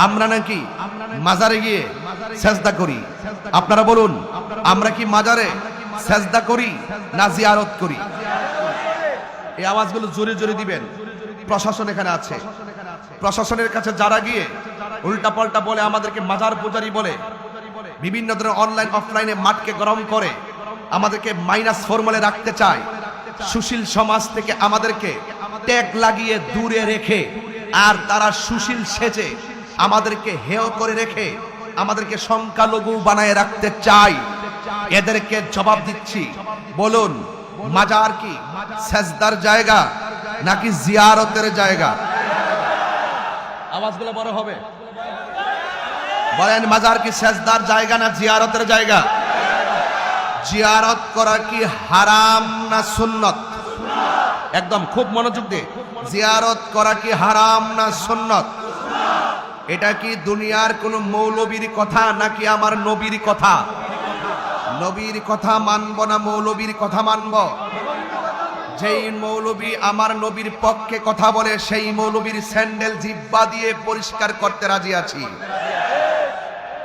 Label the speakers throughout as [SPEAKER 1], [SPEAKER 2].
[SPEAKER 1] আমরা নাকি মাজারে গিয়ে সেজদা করি? আপনারা বলুন, আমরা কি মাজারে সেজদা করি না জিয়ারত করি? এই আওয়াজগুলো জোরে জোরে দিবেন। প্রশাসন এখানে আছে, প্রশাসনের কাছে যারা গিয়ে উল্টা পাল্টা বলে, আমাদেরকে মাজার পূজারি বলে, বিভিন্ন ধরনের অনলাইন অফলাইনে মাঠকে গরম করে আমাদেরকে মাইনাস ফর্মুলে রাখতে চায়, সুশীল সমাজ থেকে আমাদেরকে ট্যাগ লাগিয়ে দূরে রেখে, আর তারা সুশীল সেজে আমাদেরকে হেয় করে রেখে আমাদেরকে সংখ্যালঘু বানায় রাখতে চায়। এদেরকে জবাব দিচ্ছি, বলুন মাজার কি সেজদার জায়গা নাকি জিয়ারতের জায়গা? আওয়াজগুলো বড় হবে, বলেন মাজার কি সেজদার জায়গা না জিয়ারতের জায়গা? জিয়ারত করা কি হারাম না সুন্নত? একদম খুব মনোযোগ দিয়ে, জিয়ারত করা কি হারাম না সুন্নত? এটা কি দুনিয়ার কোন মৌলবীর কথা নাকি আমার নবীর কথা? নবীর কথা মানব না মৌলবীর কথা মানব? যেই মৌলবী আমার নবীর পক্ষে কথা বলে সেই মৌলবীর স্যান্ডেল জিহ্বা দিয়ে পরিষ্কার করতে রাজি আছি।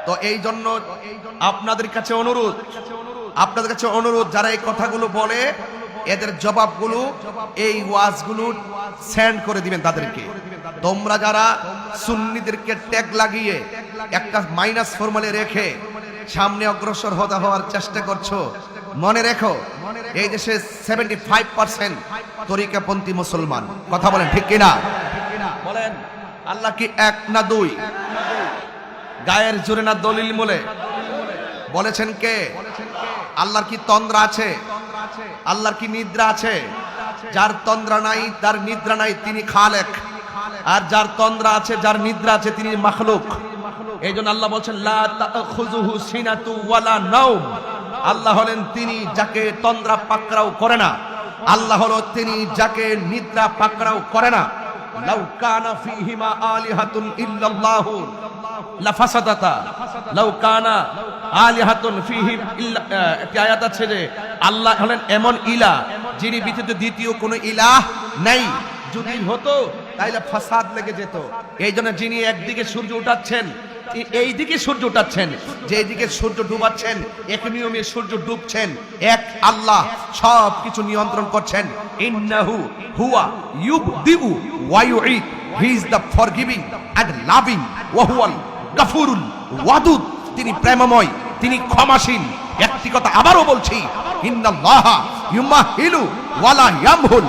[SPEAKER 1] তো এই জন্য আপনাদের কাছে অনুরোধ, যারা এই কথাগুলো বলে এদের জবাবগুলো, এই ওয়াজগুলো সেন্ড করে দিবেন তাদেরকে। তোমরা যারা সুন্নিদেরকে ট্যাগ লাগিয়ে একটা মাইনাস ফর্মুলে রেখে সামনে অগ্রসর হওয়ার চেষ্টা করছো, মনে রেখো এই দেশে 75% তরিকাপন্থী মুসলমান। কথা বলেন ঠিক কিনা? বলেন আল্লাহ কি এক না দুই? গায়ের জোরে না দলিল বলে বলেছেন কে? আল্লাহর কি তন্দ্রা আছে? আল্লাহর কি নিদ্রা আছে? যার তন্দ্রা নাই, যার নিদ্রা নাই, তিনি খালেক। আর যার তন্দ্রা আছে, যার নিদ্রা আছে, তিনি মাখলুক। এই জন্য আল্লাহ বলছেন লা তাখুযুহু সিনাতু ওয়ালা নাওম। আল্লাহ হলেন তিনি যাকে তন্দ্রা পাকড়াও করে না, আল্লাহ হলো তিনি যাকে নিদ্রা পাকড়াও করে না। লাউ কানা ফীহিমা আলিহাতুন ইল্লাল্লাহু লাফাসাদাতা, লাউ কানা আলিহাতুন ফীহিম ইল্লা, একটি আয়াত আছে যে আল্লাহ হলেন এমন ইলাহ যিনি ব্যতীত দ্বিতীয় কোনো ইলাহ নাই। যদি হতো তাহলে ফাসাদ লেগে যেত। এই জন্য যিনি একদিকে সূর্য উঠাচ্ছেন, এই দিকে সূর্য উঠাচ্ছেন, যে দিকে সূর্য ডুবাচ্ছেন, এক নিয়মে সূর্য ডুবছেন, এক আল্লাহ সব কিছু নিয়ন্ত্রণ করছেন। ইন্নাহু হুয়া ইউবদিউ ওয়া ইউঈদ, he is the forgiving and loving ওয়া হুয়াল গাফুরুল ওয়াদুদ। তিনি প্রেমময়, তিনি ক্ষমাশীল। একটি কথা আবারও বলছি, ইন্নাল্লাহা ইউমাহিলু ওয়ালা ইয়ামহুল।